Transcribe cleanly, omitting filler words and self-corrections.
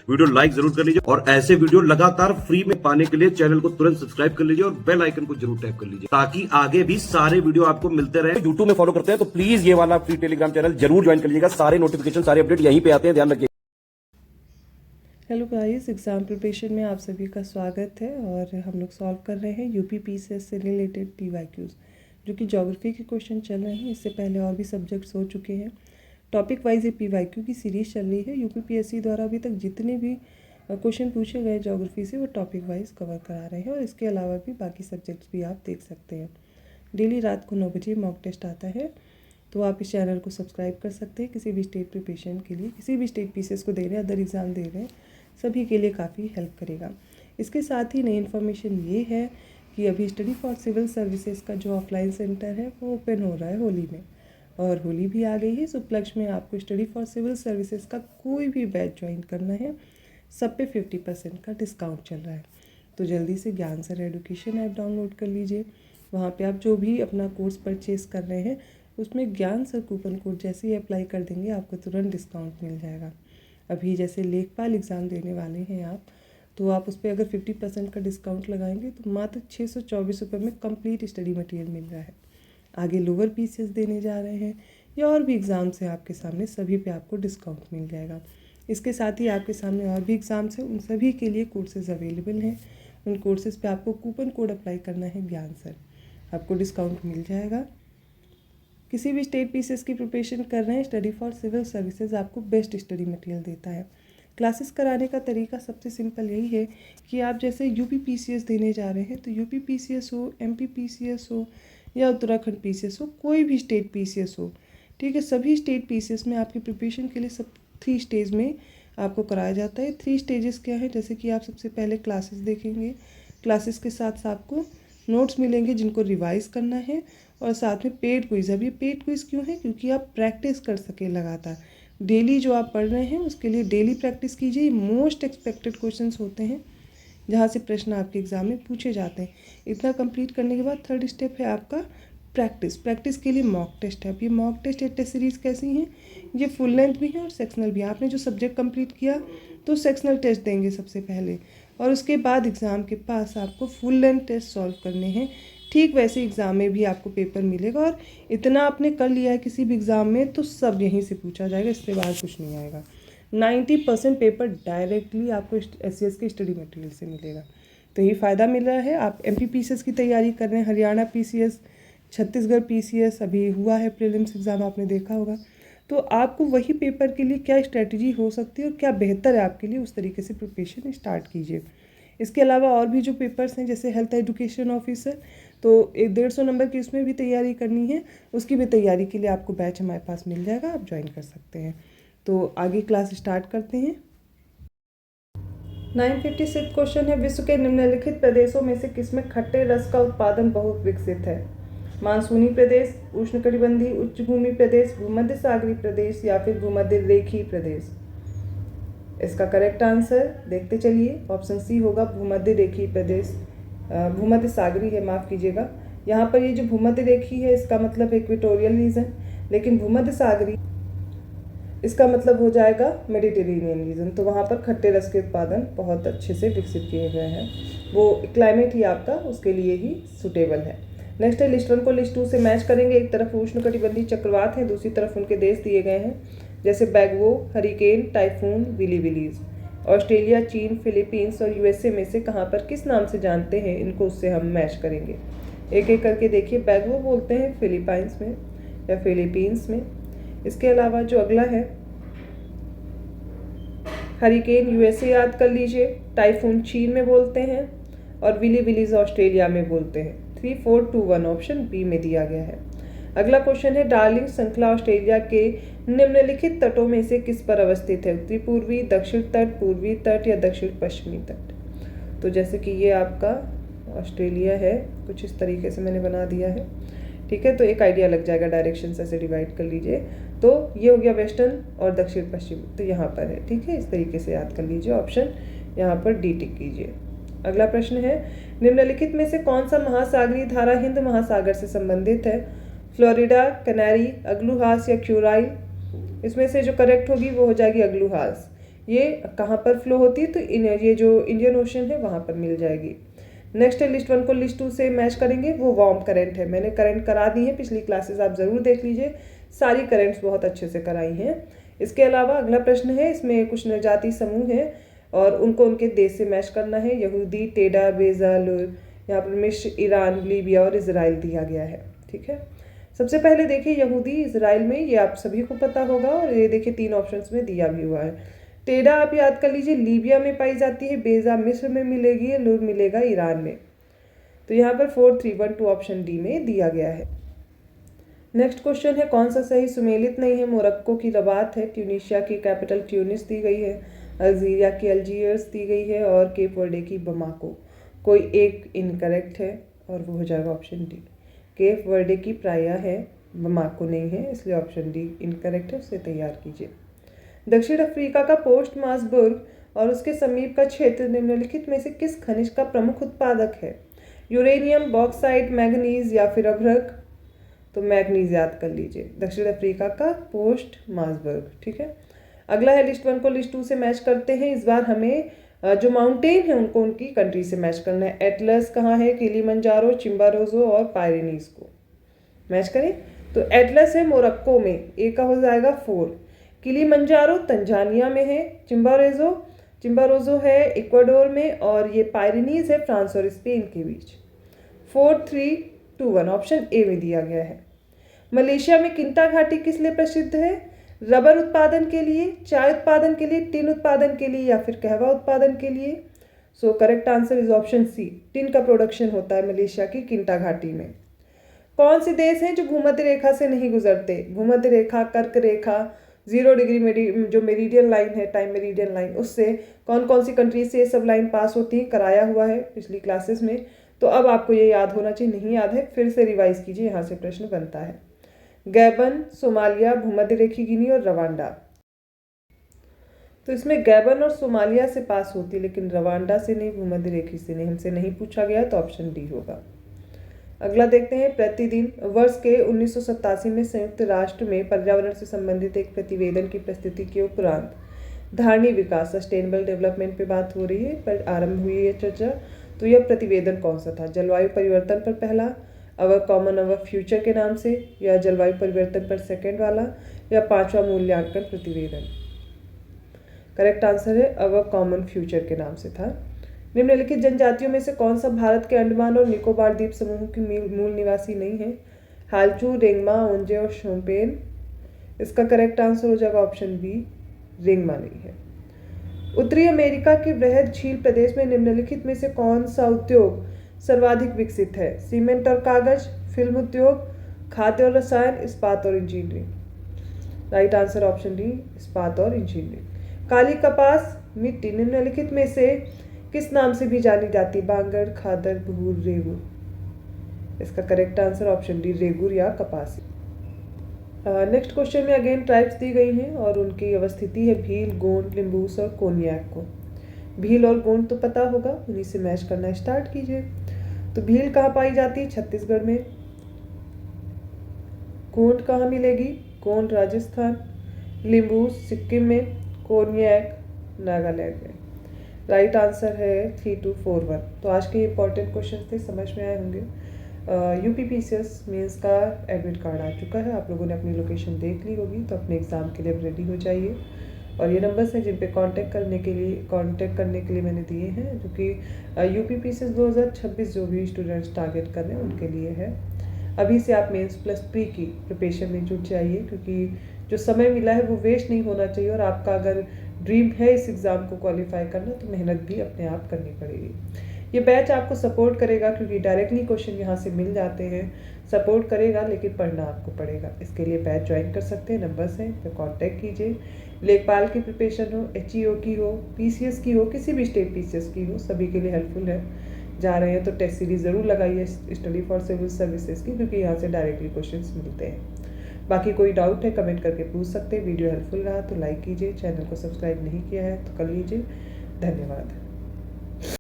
Video like जरूर कर लीजिए और ऐसे वीडियो लगातार फ्री में पाने के लिए चैनल को तुरंत सब्सक्राइब कर लीजिए और बेल आइकन को जरूर टैप कर लीजिए ताकि आगे भी सारे वीडियो आपको मिलते रहे। यूट्यूब में फॉलो करते हैं तो प्लीज ये वाला फ्री टेलीग्राम चैनल जरूर ज्वाइन कर लीजिएगा। सारे नोटिफिकेशन सारे अपडेट यहीं पे आते हैं, ध्यान रखिए। हेलो गाइस, एग्ज़ाम प्रिपरेशन में आप सभी का स्वागत है और हम लोग सॉल्व कर रहे हैं यूपी पीसीएस से रिलेटेड पीवाईक्यूज जो कि ज्योग्राफी के क्वेश्चन चल रहे हैं। इससे पहले और भी सब्जेक्ट्स हो चुके हैं। टॉपिक वाइज ये पीवाईक्यू की सीरीज़ चल रही है। यूपीपीएससी द्वारा अभी तक जितने भी क्वेश्चन पूछे गए ज्योग्राफी से वो टॉपिक वाइज कवर करा रहे हैं और इसके अलावा भी बाकी सब्जेक्ट्स भी आप देख सकते हैं। डेली रात को 9 बजे मॉक टेस्ट आता है, तो आप इस चैनल को सब्सक्राइब कर सकते हैं। किसी भी स्टेट प्रिपरेशन के लिए, किसी भी स्टेट पीसीएस को दे रहे हैं, अदर एग्ज़ाम दे रहे हैं, सभी के लिए काफ़ी हेल्प करेगा। इसके साथ ही नई इन्फॉर्मेशन ये है कि अभी स्टडी फॉर सिविल सर्विसेज का जो ऑफलाइन सेंटर है वो ओपन हो रहा है होली में, और होली भी आ गई है। इस उपलक्ष्य में आपको स्टडी फॉर सिविल सर्विसेज का कोई भी बैच ज्वाइन करना है, सब पे 50% का डिस्काउंट चल रहा है। तो जल्दी से ज्ञान सर एडुकेशन ऐप डाउनलोड कर लीजिए। वहाँ पे आप जो भी अपना कोर्स परचेज कर रहे हैं उसमें ज्ञान सर कूपन कोड जैसे ही अप्लाई कर देंगे आपको तुरंत डिस्काउंट मिल जाएगा। अभी जैसे लेखपाल एग्ज़ाम देने वाले हैं आप, तो आप उस पर अगर 50% का डिस्काउंट लगाएंगे तो मात्र 624 रुपये में कंप्लीट स्टडी मटेरियल मिल रहा है। आगे लोअर पीसीएस देने जा रहे हैं या और भी एग्ज़ाम्स हैं आपके सामने, सभी पे आपको डिस्काउंट मिल जाएगा। इसके साथ ही आपके सामने और भी एग्ज़ाम्स हैं, उन सभी के लिए कोर्सेज़ अवेलेबल हैं। उन कोर्सेज़ पे आपको कूपन कोड अप्लाई करना है ज्ञान सर, आपको डिस्काउंट मिल जाएगा। किसी भी स्टेट पीसीएस की प्रिपरेशन कर रहे हैं, स्टडी फॉर सिविल सर्विसेज आपको बेस्ट स्टडी मटेरियल देता है। क्लासेस कराने का तरीका सबसे सिंपल यही है कि आप जैसे यूपी पीसीएस देने जा रहे हैं तो यूपी पीसीएस हो, एमपी पीसीएस हो या उत्तराखंड पीसीएस हो, कोई भी स्टेट पीसीएस हो, ठीक है, सभी स्टेट पीसीएस में आपकी प्रिपरेशन के लिए सब 3 स्टेज में आपको कराया जाता है। 3 स्टेजेस क्या है, जैसे कि आप सबसे पहले क्लासेस देखेंगे, क्लासेस के साथ साथ आपको नोट्स मिलेंगे जिनको रिवाइज़ करना है, और साथ में पेड क्विज़। अब ये पेड क्विज़ क्यों है, क्योंकि आप प्रैक्टिस कर सकें लगातार। डेली जो आप पढ़ रहे हैं उसके लिए डेली प्रैक्टिस कीजिए। मोस्ट एक्सपेक्टेड क्वेश्चंस होते हैं जहाँ से प्रश्न आपके एग्ज़ाम में पूछे जाते हैं। इतना कंप्लीट करने के बाद थर्ड स्टेप है आपका प्रैक्टिस। प्रैक्टिस के लिए मॉक टेस्ट है। अब ये मॉक टेस्ट या टेस्ट सीरीज़ कैसी हैं, ये फुल लेंथ भी हैं और सेक्शनल भी। आपने जो सब्जेक्ट कंप्लीट किया तो सेक्शनल टेस्ट देंगे सबसे पहले, और उसके बाद एग्ज़ाम के पास आपको फुल लेंथ टेस्ट सॉल्व करने हैं। ठीक वैसे एग्ज़ाम में भी आपको पेपर मिलेगा, और इतना आपने कर लिया है किसी भी एग्ज़ाम में तो सब यहीं से पूछा जाएगा, इससे बाहर कुछ नहीं आएगा। 90% पेपर डायरेक्टली आपको एससीएस के स्टडी मटेरियल से मिलेगा। तो यही फ़ायदा मिल रहा है। आप एमपी पीसीएस की तैयारी कर रहे हैं, हरियाणा पीसीएस, छत्तीसगढ़ पीसीएस, अभी हुआ है प्रीलिम्स एग्ज़ाम, आपने देखा होगा, तो आपको वही पेपर के लिए क्या स्ट्रेटजी हो सकती है और क्या बेहतर है आपके लिए, उस तरीके से प्रिपरेशन स्टार्ट कीजिए। इसके अलावा और भी जो पेपर्स हैं जैसे हेल्थ एजुकेशन ऑफिसर, तो 150 नंबर की उसमें भी तैयारी करनी है, उसकी भी तैयारी के लिए आपको बैच हमारे पास मिल जाएगा, आप ज्वाइन कर सकते हैं। तो आगे क्लास स्टार्ट करते हैं। 956 क्वेश्चन है, विश्व के निम्नलिखित प्रदेशों में से किसमें खट्टे रस का उत्पादन बहुत विकसित है? मानसूनी प्रदेश, उष्णकटिबंधीय उच्च भूमि प्रदेश, भूमध्य सागरीय प्रदेश या फिर भूमध्य रेखीय प्रदेश? इसका करेक्ट आंसर देखते चलिए, ऑप्शन सी होगा भूमध्य रेखीय प्रदेश। भूमध्य सागरीय है, माफ़ कीजिएगा। यहाँ पर ये जो भूमध्य रेखीय है इसका मतलब है इक्वेटोरियल रीजन, लेकिन भूमध्य सागरीय इसका मतलब हो जाएगा मेडिटेरेनियन रीजन। तो वहाँ पर खट्टे रस के उत्पादन बहुत अच्छे से विकसित किए हुए हैं, वो क्लाइमेट ही आपका उसके लिए ही सुटेबल है। नेक्स्ट है, लिस्ट 1 को लिस्ट 2 से मैच करेंगे। एक तरफ उष्णकटिबंधीय चक्रवात है, दूसरी तरफ उनके देश दिए गए हैं, जैसे Baguio, hurricane, typhoon, willy willies. Australia, चीन, फिलीपींस और यूएसए में से कहाँ पर किस नाम से जानते हैं, इनको उससे हम मैच करेंगे। एक एक करके देखिए। बैगवो बोलते हैं फिलीपाइंस में या फिलीपींस में। इसके अलावा जो अगला है हरिकेन, यूएसए याद कर लीजिए, टाइफून चीन में बोलते हैं और विली विलीज ऑस्ट्रेलिया में बोलते हैं। 3, 4, 2, 1 ऑप्शन बी में दिया गया है। अगला क्वेश्चन है, डार्लिंग श्रृंखला ऑस्ट्रेलिया के निम्नलिखित तटों में से किस पर अवस्थित है? उत्तरी पूर्वी, दक्षिण तट, पूर्वी तट या दक्षिण पश्चिमी तट? तो जैसे कि ये आपका ऑस्ट्रेलिया है, कुछ इस तरीके से मैंने बना दिया है, ठीक है, तो एक आइडिया लग जाएगा, डायरेक्शन से डिवाइड कर लीजिए। तो ये हो गया वेस्टर्न और दक्षिण पश्चिम, तो यहाँ पर है, ठीक है, इस तरीके से याद कर लीजिए। ऑप्शन यहाँ पर डी टिक कीजिए। अगला प्रश्न है, निम्नलिखित में से कौन सा महासागरीय धारा हिंद महासागर से संबंधित है? फ्लोरिडा, कैनारी, अग्लूहास या क्यूराइल? इसमें से जो करेक्ट होगी वो हो जाएगी अग्लूहास। ये कहाँ पर फ्लो होती है, तो ये जो इंडियन ओशन है वहाँ पर मिल जाएगी। नेक्स्ट है लिस्ट 1 को लिस्ट 2 से मैच करेंगे, वो वार्म करंट है। मैंने करंट करा दी है, पिछली क्लासेस आप ज़रूर देख लीजिए, सारी करंट्स बहुत अच्छे से कराई हैं। इसके अलावा अगला प्रश्न है, इसमें कुछ नजाती समूह हैं और उनको उनके देश से मैच करना है। यहूदी, टेडा, बेजा, लुर, यहाँ पर मिस्र, ईरान, लीबिया और इजराइल दिया गया है। ठीक है, सबसे पहले देखिए यहूदी इजराइल में, ये आप सभी को पता होगा, और ये देखिए 3 ऑप्शंस में दिया भी हुआ है। टेडा आप याद कर लीजिए लीबिया में पाई जाती है, बेजा मिस्र में मिलेगी, लुर मिलेगा ईरान में। तो यहाँ पर 4, 3, 1, 2 ऑप्शन डी में दिया गया है। नेक्स्ट क्वेश्चन है, कौन सा सही सुमेलित नहीं है? मोरक्को की रबात है, ट्यूनिशिया की कैपिटल ट्यूनिस दी गई है, अल्जीरिया की अल्जीयर्स दी गई है और केप वर्डे की बमाको। कोई एक इनकरेक्ट है और वो हो जाएगा ऑप्शन डी। केप वर्डे की प्राया है, बमाको नहीं है, इसलिए ऑप्शन डी इनकरेक्ट है, उसे तैयार कीजिए। दक्षिण अफ्रीका का पोस्ट मासबुर्ग और उसके समीप का क्षेत्र निम्नलिखित में से किस खनिज का प्रमुख उत्पादक है? यूरेनियम, बॉक्साइट, मैग्नीज या फिर अभ्रक? तो मैग्नीज याद कर लीजिए, दक्षिण अफ्रीका का पोस्ट मासबर्ग। ठीक है, अगला है लिस्ट 1 को लिस्ट 2 से मैच करते हैं। इस बार हमें जो माउंटेन है उनको उनकी कंट्री से मैच करना है। एटलस कहाँ है? किलिमंजारो, चिम्बारोजो और पायरेनीज को मैच करें। तो एटलस है मोरक्को में, ए का हो जाएगा 4। किलिमंजारो तंजानिया में है, चिम्बारोजो है इक्वाडोर में और ये पायरेनीज है फ्रांस और स्पेन के बीच। 4, 3, 2, 1 ऑप्शन ए में दिया गया है। मलेशिया में किंता घाटी किस लिए प्रसिद्ध है? रबर उत्पादन के लिए, चाय उत्पादन के लिए, टिन उत्पादन के लिए या फिर कहवा उत्पादन के लिए? So correct answer is option C, tin का प्रोडक्शन होता है मलेशिया की किंता घाटी में। कौन से देश हैं जो भूमध्य रेखा से नहीं गुजरते? भूमध्य रेखा, कर्क रेखा, 0 डिग्री जो मेरिडियन लाइन है, टाइम मेरिडियन लाइन, उससे कौन कौन सी कंट्री से ये सब लाइन पास होती है, कराया हुआ है पिछली क्लासेस में। तो अब आपको ये याद होना चाहिए, नहीं याद है फिर से रिवाइज कीजिए, यहाँ से प्रश्न बनता है। गैबन, सोमालिया, भूमध्य रेखी गिनी और रवांडा। तो इसमें गैबन और सोमालिया से पास होती है लेकिन रवांडा से नहीं, भूमध्य रेखी से नहीं, हमसे नहीं पूछा गया, तो ऑप्शन डी होगा। अगला देखते हैं, प्रतिदिन वर्ष के 1987 में संयुक्त राष्ट्र में पर्यावरण से संबंधित एक प्रतिवेदन की प्रस्तुति के उपरांत धारणीय विकास, सस्टेनेबल डेवलपमेंट पे बात हो रही है, पर आरंभ हुई है चर्चा। तो यह प्रतिवेदन कौन सा था? जलवायु परिवर्तन पर पहला, अवर कॉमन अवर फ्यूचर के नाम से, या जलवायु परिवर्तन पर सेकंड वाला, या 5वां मूल्यांकन प्रतिवेदन? करेक्ट आंसर है अवर कॉमन फ्यूचर के नाम से था। निम्नलिखित जनजातियों में से कौन सा भारत के अंडमान और निकोबार द्वीप समूह की मूल निवासी नहीं है? हालचू, रेंगमा, ओंजे और शोम्पेन। इसका करेक्ट आंसर हो जाएगा ऑप्शन बी, रेंगमा नहीं है। उत्तरी अमेरिका के वृहद झील प्रदेश में निम्नलिखित में से कौन सा उद्योग सर्वाधिक विकसित है? सीमेंट और कागज, फिल्म उद्योग, खाद्य और रसायन, इस्पात और engineering. Right answer option D, इस्पात और इंजीनियरिंग। काली कपास मिट्टी निम्नलिखित में से किस नाम से भी जानी जाती? बांगड़, खादर, भूर, रेगुर। इसका correct answer option D, regur या कपासी। नेक्स्ट क्वेश्चन में अगेन ट्राइब्स दी गई हैं और उनकी अवस्थिति है भील, गोंड, लिम्बूस और कोन्याक को। भील और गोंड तो पता होगा, उन्हीं से मैच करना स्टार्ट कीजिए। तो भील कहाँ पाई जाती है? छत्तीसगढ़ में। गोंड कहाँ मिलेगी? गोंड राजस्थान। लिम्बूस सिक्किम में। कोन्याक नागालैंड में। राइट आंसर है 3241। तो आज के इंपॉर्टेंट क्वेश्चन थे, समझ में आए होंगे। यूपीपीसीएस मेंस का एडमिट कार्ड आ चुका है, आप लोगों ने अपनी लोकेशन देख ली होगी, तो अपने एग्ज़ाम के लिए रेडी हो जाइए। और ये नंबर्स हैं जिन पे कांटेक्ट करने के लिए मैंने दिए हैं, जो कि यूपीपीसीएस 2026 जो भी स्टूडेंट्स टारगेट कर रहे हैं उनके लिए है। अभी से आप मेंस प्लस प्री की प्रिपरेशन में जुट जाइए, क्योंकि जो समय मिला है वो वेस्ट नहीं होना चाहिए। और आपका अगर ड्रीम है इस एग्ज़ाम को क्वालिफाई करना, तो मेहनत भी अपने आप करनी पड़ेगी। ये बैच आपको सपोर्ट करेगा, क्योंकि डायरेक्टली क्वेश्चन यहाँ से मिल जाते हैं। सपोर्ट करेगा लेकिन पढ़ना आपको पड़ेगा। इसके लिए बैच ज्वाइन कर सकते हैं, नंबर्स हैं, तो कांटेक्ट कीजिए। लेखपाल की प्रिपरेशन हो, एचईओ की हो, पीसीएस की हो, किसी भी स्टेट पीसीएस की हो, सभी के लिए हेल्पफुल है। जा रहे हैं तो टेस्ट सीरीज ज़रूर लगाइए स्टडी फॉर सिविल सर्विसेज की, क्योंकि यहाँ से डायरेक्टली क्वेश्चन मिलते हैं। बाकी कोई डाउट है कमेंट करके पूछ सकते हैं। वीडियो हेल्पफुल रहा तो लाइक कीजिए, चैनल को सब्सक्राइब नहीं किया है तो कर लीजिए। धन्यवाद।